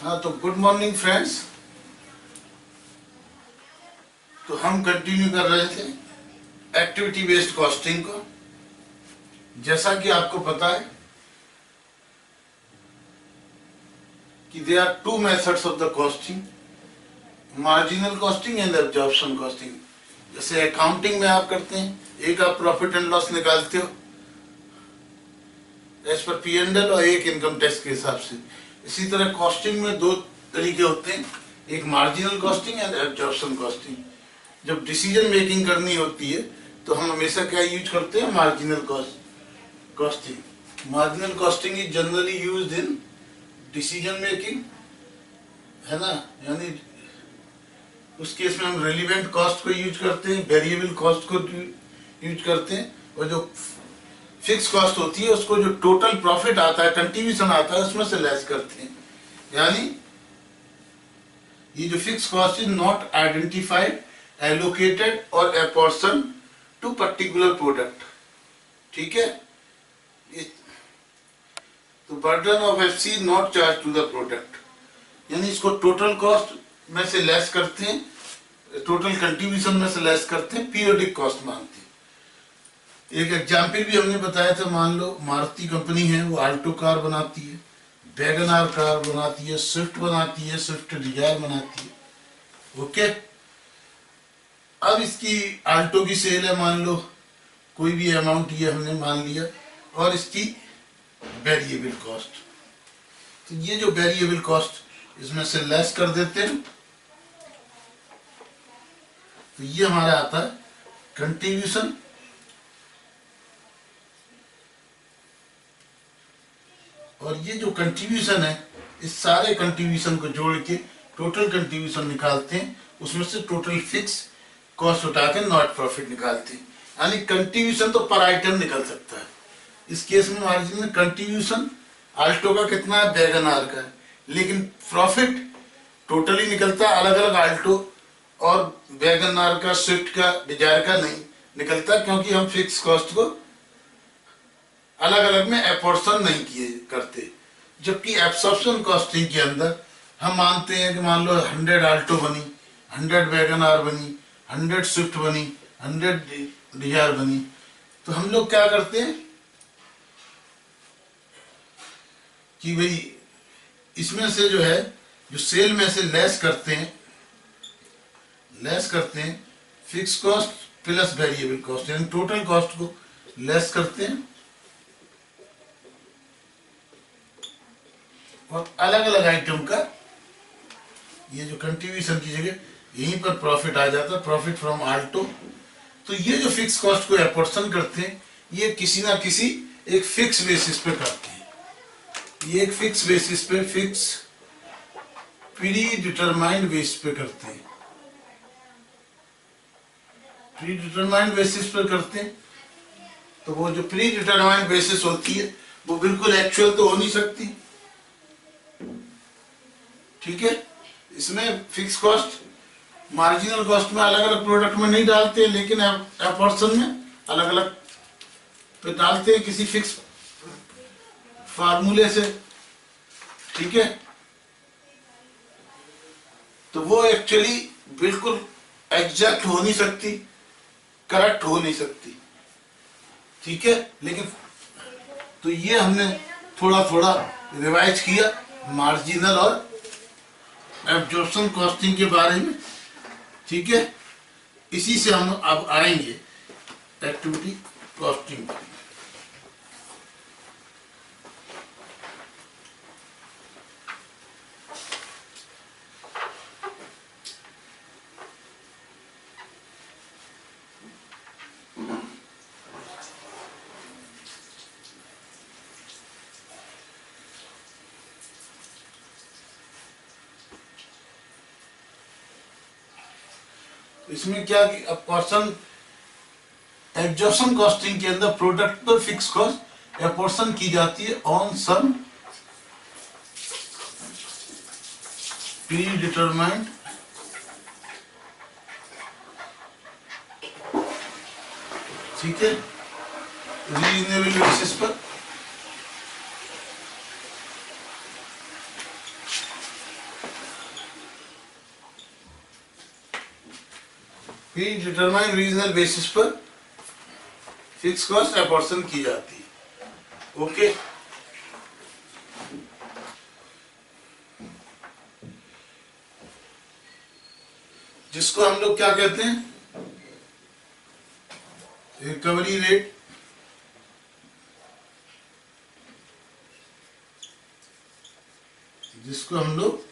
हाँ, तो good morning friends. तो हम कंटिन्यू कर रहे थे एक्टिविटी बेस्ड कॉस्टिंग को। जैसा कि आपको पता है कि there are two methods of the costing, marginal costing and absorption costing. जैसे अकाउंटिंग में आप करते हैं, एक आप प्रॉफिट एंड लॉस निकालते हो एज पर P&L और एक इनकम टैक्स के हिसाब से। इसी तरह कॉस्टिंग में दो तरीके होते हैं, एक marginal costing and absorption costing. जब डिसीजन मेकिंग करनी होती है तो हम हमेशा क्या यूज करते हैं, marginal costing. Marginal costing is generally used in decision making, है ना। यानी उस केस में हम रेलिवेंट कॉस्ट को यूज करते हैं, वेरिएबल कॉस्ट को यूज करते हैं, और जो फिक्स कॉस्ट होती है उसको जो टोटल प्रॉफिट आता है, कंट्रीब्यूशन आता है, उसमें से लेस करते हैं। यानी ये जो fix cost is not identified, allocated और एपोर्शन टू पर्टिकुलर प्रोडक्ट। ठीक है, तो burden of FC not charge to the product, यानी इसको टोटल कॉस्ट में से लेस करते हैं, टोटल कंट्रीब्यूशन में से लेस करते हैं, पीरियोडिक कॉस्ट मानते हैं। एक एग्जाम्पल भी हमने बताया था, मान लो मारुति कंपनी है, वो आल्टो कार बनाती है, वैगन आर कार बनाती है, स्विफ्ट बनाती है, स्विफ्ट डिजायर बनाती है। ओके, अब इसकी आल्टो की सेल है, मान लो कोई भी अमाउंट ये हमने मान लिया, और इसकी वेरिएबल कॉस्ट, तो ये जो वेरिएबल कॉस्ट इसमें से लेस कर देते हैं, तो ये हमारा आता है कंट्रीब्यूशन। और ये जो कंट्रीब्यूशन है, इस सारे कंट्रीब्यूशन को जोड़ के टोटल कंट्रीब्यूशन निकालते हैं, उसमें से टोटल फिक्स कॉस्ट उठा के नॉट प्रॉफिट निकालते हैं। यानी कंट्रीब्यूशन तो पर आइटम निकल सकता है। इस केस में मार्जिन में कंट्रीब्यूशन आल्टो का कितना है, वैगन आर का है, लेकिन प्रॉफिट टोटली निकलता है अलग अलग आल्टो और वैगन आर का, स्विफ्ट का, डिजायर का नहीं निकलता, क्योंकि हम फिक्स कॉस्ट को अलग अलग में एपोर्शन नहीं किए करते। जबकि एब्सॉर्प्शन कॉस्टिंग के अंदर हम मानते हैं कि मान लो 100 आल्टो बनी, 100 वैगन आर बनी, 100 स्विफ्ट बनी, 100 डिजायर बनी, तो हम लोग क्या करते हैं कि भाई इसमें से जो है, जो सेल में से लेस करते हैं fix cost plus variable cost, यानी टोटल कॉस्ट को लेस करते हैं, और अलग अलग आइटम का ये जो कंट्रीब्यूशन की जगह यहीं पर प्रॉफिट आ जाता है, प्रॉफिट फ्रॉम आल्टो। तो ये जो फिक्स कॉस्ट को एपोर्शन करते हैं, ये किसी ना किसी एक फिक्स बेसिस पे करते हैं। ये एक फिक्स बेसिस पे, फिक्स प्री डिटरमाइंड बेसिस पे करते हैं, प्री डिटरमाइंड बेसिस पे करते हैं। तो वो जो प्री डिटरमाइंड बेसिस होती है वो बिल्कुल एक्चुअल तो हो नहीं सकती। ठीक है, इसमें फिक्स कॉस्ट मार्जिनल कॉस्ट में अलग अलग प्रोडक्ट में नहीं डालते, लेकिन एपोर्शन में अलग अलग पे डालते हैं किसी फिक्स फार्मूले से। ठीक है, तो वो एक्चुअली बिल्कुल एग्जैक्ट हो नहीं सकती, करेक्ट हो नहीं सकती। ठीक है, लेकिन तो ये हमने थोड़ा थोड़ा रिवाइज किया मार्जिनल और एब्जॉर्प्शन कॉस्टिंग के बारे में। ठीक है, इसी से हम अब आएंगे एक्टिविटी कॉस्टिंग पर। इसमें क्या कि अपोर्शन एब्जॉर्प्शन कॉस्टिंग के अंदर प्रोडक्ट पर फिक्स कॉस्ट एपोर्शन की जाती है ऑन सम प्री डिटरमाइंड ठीक है रीजनेबल बेसिस पर। प्री डिटरमाइन रीजनल बेसिस पर फिक्स कॉस्ट अपॉर्शन की जाती है। ओके, जिसको हम लोग क्या कहते हैं, रिकवरी रेट, जिसको हम लोग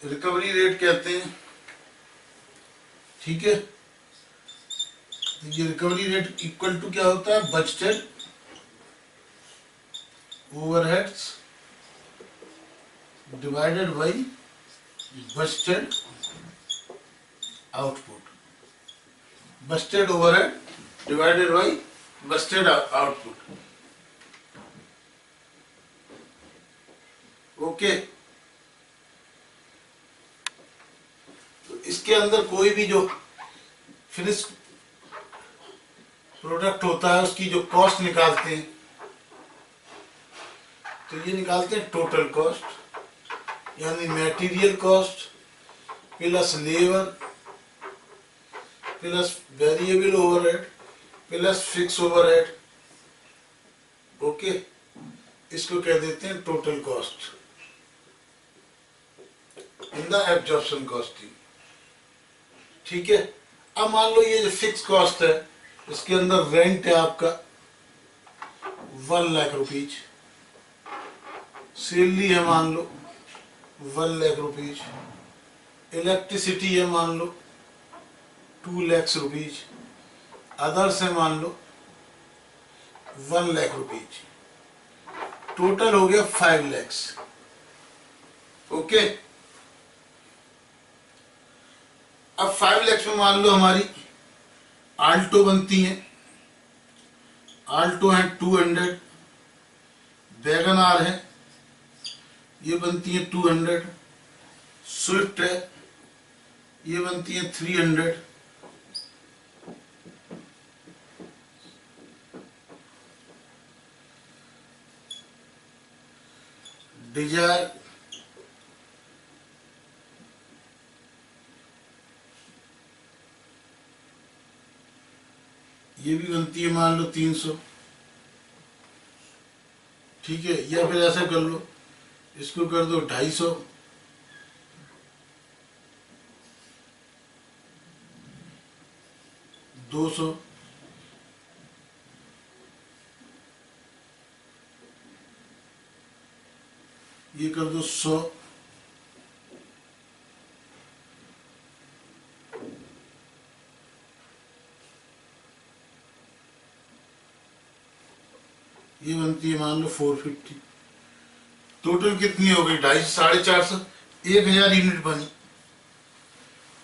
रिकवरी रेट कहते हैं। ठीक है, तो ये रिकवरी रेट इक्वल टू क्या होता है, budgeted overheads divided by budgeted output, budgeted overhead divided by budgeted output. Okay, तो इसके अंदर कोई भी जो फिनिश प्रोडक्ट होता है उसकी जो कॉस्ट निकालते हैं, तो ये निकालते हैं टोटल कॉस्ट, यानी material cost plus labour plus variable overhead plus fix overhead. Okay, इसको कह देते हैं total cost in the absorption costing. ठीक है, अब मान लो ये जो फिक्स कॉस्ट है, इसके अंदर रेंट है आपका 1 लाख रुपीज, सैलरी है मान लो 1 लाख रुपीज, इलेक्ट्रिसिटी है मान लो 2 लाख रुपीज, अदर्स है मान लो 1 लाख रुपीज, टोटल हो गया 5 लाख। ओके, अब 5 लाख में मान लो हमारी आल्टो बनती है, आल्टो है 200, वैगन आर है ये बनती है 200, स्विफ्ट है ये बनती है 300, डिजायर ये भी बनती है मान लो 300। ठीक है, या फिर ऐसा कर लो, इसको कर दो 250, दो सौ, ये कर दो 100, ये बनती है मान लो 450। टोटल कितनी हो गई, 250, 450, 1000 यूनिट बनी।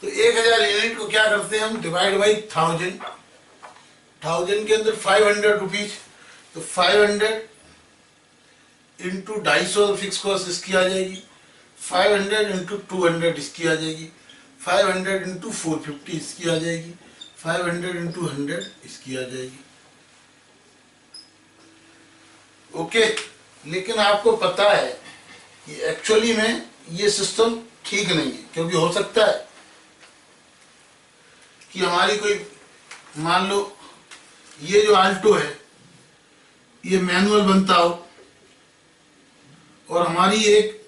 तो 1000 यूनिट को क्या करते हैं हम, डिवाइड बाई 1000, 1000 के अंदर 500 रुपीज, तो 500 इंटू 250 फिक्स कॉस्ट इसकी आ जाएगी, 500 इंटू 200 इसकी आ जाएगी, 500 इंटू 450 इसकी आ जाएगी, 500 इंटू 100 इसकी आ जाएगी। ओके, लेकिन आपको पता है कि एक्चुअली में ये सिस्टम ठीक नहीं है, क्योंकि हो सकता है कि हमारी कोई, मान लो ये जो आल्टो है ये मैनुअल बनता हो और हमारी एक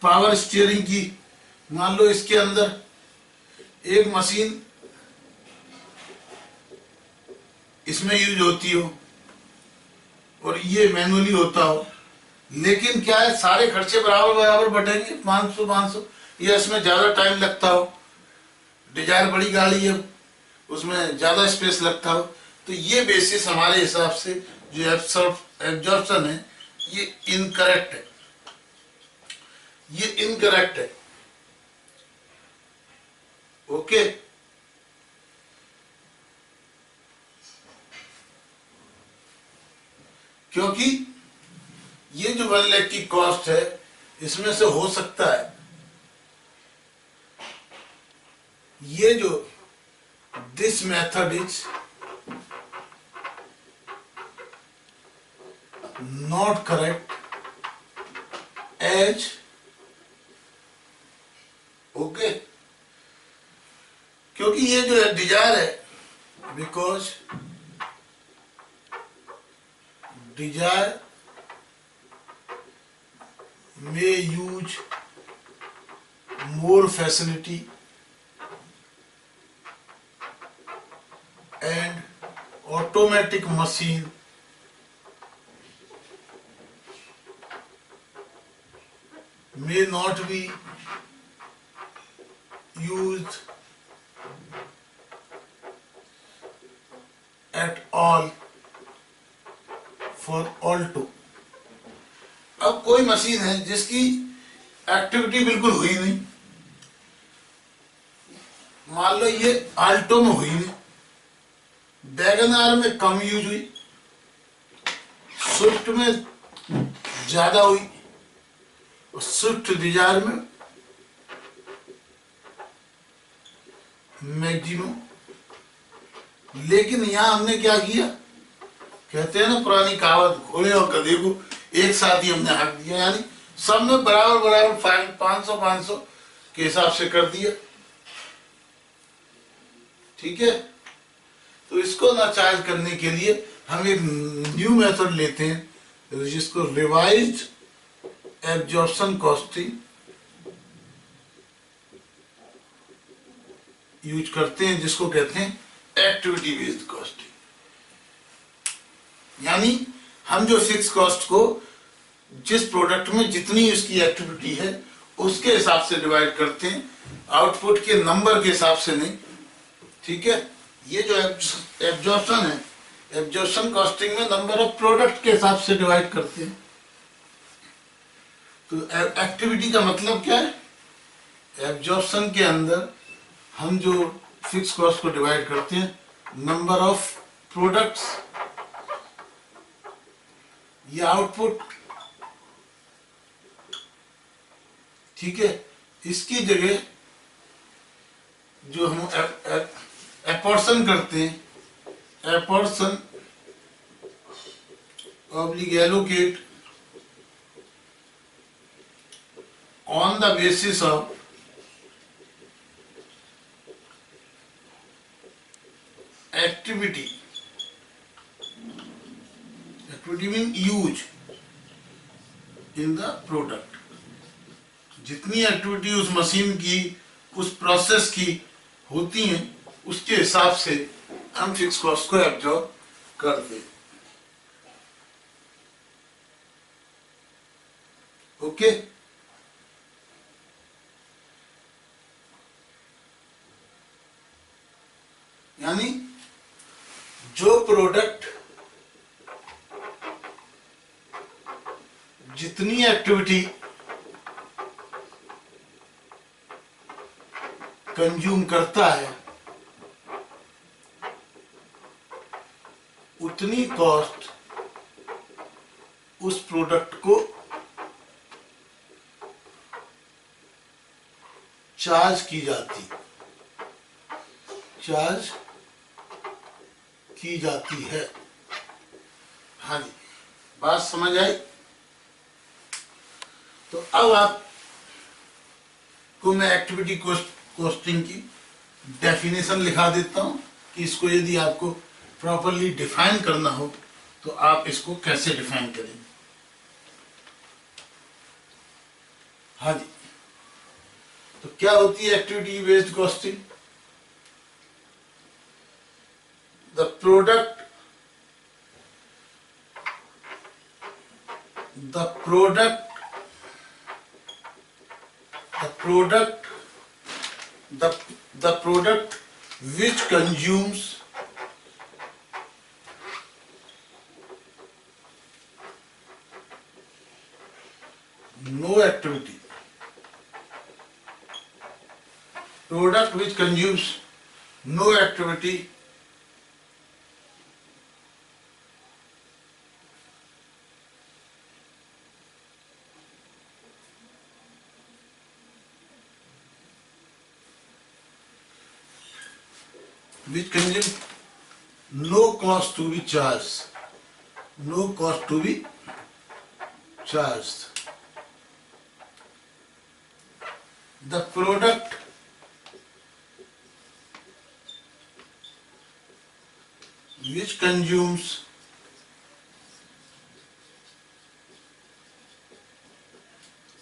पावर स्टीयरिंग की, मान लो इसके अंदर एक मशीन इसमें यूज होती हो और ये मैनुअली होता हो, लेकिन क्या है सारे खर्चे बराबर बराबर बटेंगे, 500 500, या इसमें ज्यादा टाइम लगता हो, डिजायर बड़ी गाड़ी है उसमें ज्यादा स्पेस लगता हो, तो ये बेसिस हमारे हिसाब से जो एब्जॉर्प्शन है ये इनकरेक्ट है, ये इनकरेक्ट है। ओके, क्योंकि ये जो 1 लाख की कॉस्ट है इसमें से हो सकता है ये जो this method is not correct as, okay, क्योंकि ये जो है डिजायर है, because desire may use more facility and automatic machine may not be used at all for alto। अब कोई मशीन है जिसकी एक्टिविटी बिल्कुल हुई नहीं, मान लो ये आल्टो में हुई नहीं, वैगन आर में कम यूज हुई, स्विफ्ट में ज्यादा हुई और स्विफ्ट डिजायर में मैक्सिमम। लेकिन यहां हमने क्या किया, कहते हैं ना पुरानी कहावत, घोड़े और गधे को एक साथ ही हमने हक दिया, यानी सब में बराबर बराबर फाइन 500 के हिसाब से कर दिया। ठीक है, तो इसको नाजायज करने के लिए हम एक न्यू मेथड लेते हैं जिसको रिवाइज्ड एब्जॉर्प्शन कॉस्टिंग यूज करते हैं, जिसको कहते हैं एक्टिविटी बेस्ड कॉस्टिंग। यानी हम जो फिक्स कॉस्ट को जिस प्रोडक्ट में जितनी उसकी एक्टिविटी है उसके हिसाब से डिवाइड करते हैं, आउटपुट के नंबर के हिसाब से नहीं। ठीक है, ये जो एब्जॉर्प्शन है, एब्जॉर्प्शन कॉस्टिंग में नंबर ऑफ प्रोडक्ट के हिसाब से डिवाइड करते हैं। तो एक्टिविटी का मतलब क्या है, एब्जॉर्प्शन के अंदर हम जो फिक्स कॉस्ट को डिवाइड करते हैं नंबर ऑफ प्रोडक्ट्स या आउटपुट। ठीक है, इसकी जगह जो हम एपोर्शन करते हैं, apportion oblique allocate on the basis of activity, activity mean use in the product. जितनी एक्टिविटी उस मशीन की, उस प्रोसेस की होती हैं, उसके हिसाब से हम फिक्स कॉस्ट को एब्जॉर्ब करते हैं। ओके, यानी जो प्रोडक्ट जितनी एक्टिविटी कंज्यूम करता है उतनी कॉस्ट उस प्रोडक्ट को चार्ज की जाती है। हाँ जी, बात समझ आई? तो अब आपको मैं एक्टिविटी कॉस्टिंग की डेफिनेशन लिखा देता हूं कि इसको यदि आपको प्रॉपरली डिफाइन करना हो तो आप इसको कैसे डिफाइन करेंगे। हाँ जी, तो क्या होती है activity based costing? The product which consumes no activity, product which consumes no activity which consumes no cost to be charged, the product which consumes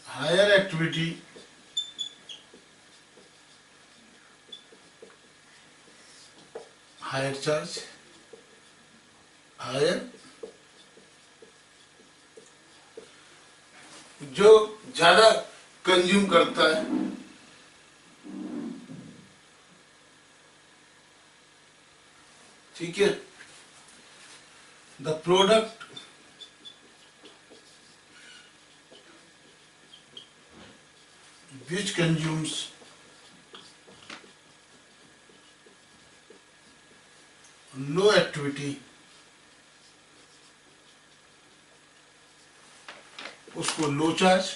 higher activity higher charge, higher, जो ज्यादा consume करता है, ठीक है, the product which consumes low activity उसको लो charge,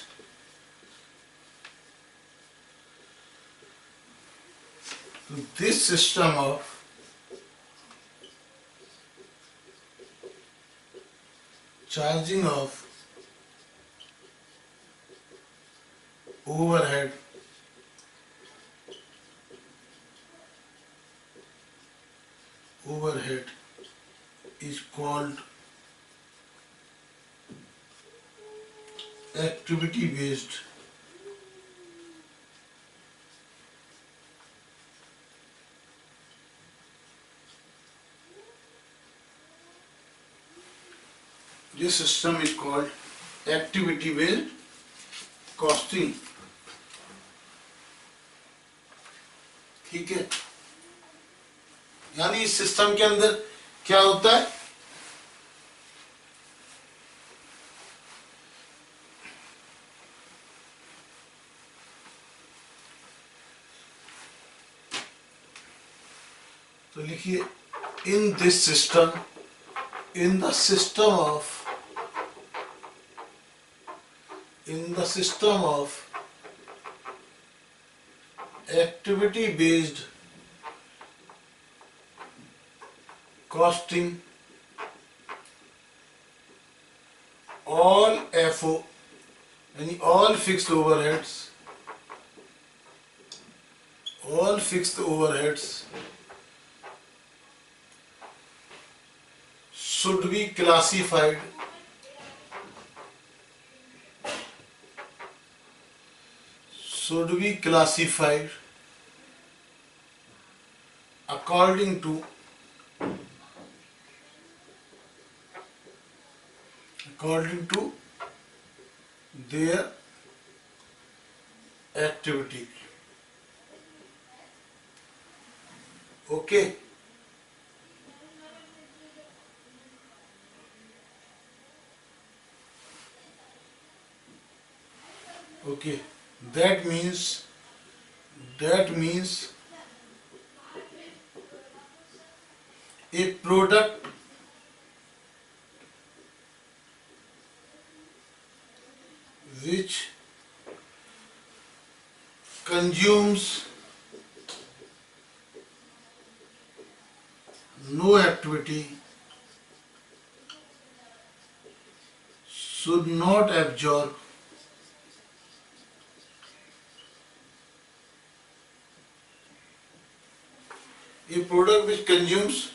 this system of charging of overhead is called activity based this system is called activity based costing, ठीक है। यानी इस सिस्टम के अंदर क्या होता है, तो लिखिए in this system, in the system of activity based costing, all FO यानी all fixed overheads should be classified according to their activity, okay। Okay, that means a product which consumes no activity should not absorb a product which consumes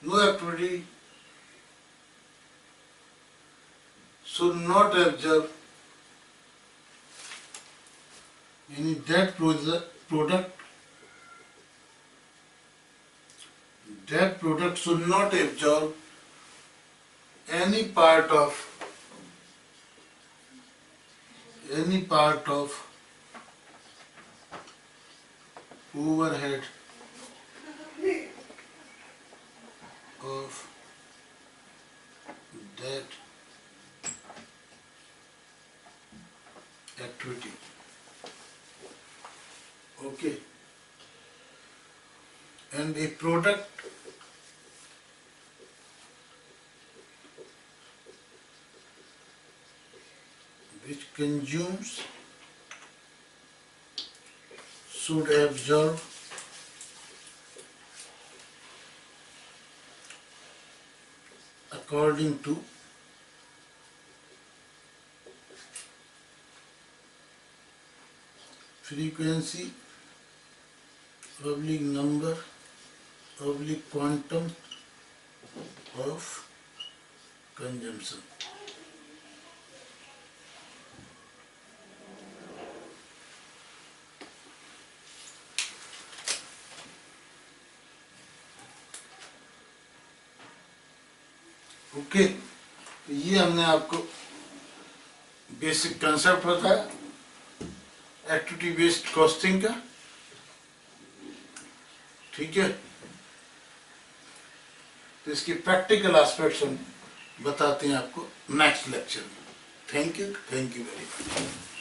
no activity should not absorb, meaning that product should not absorb any part of overhead of that activity, okay। And a product which consumes should absorb according to frequency public number oblique quantum of consumption. Okay, तो ये हमने आपको basic concept बताया activity based costing का। ठीक है, तो इसकी प्रैक्टिकल एस्पेक्ट्स हम बताते हैं आपको नेक्स्ट लेक्चर में। Thank you very much.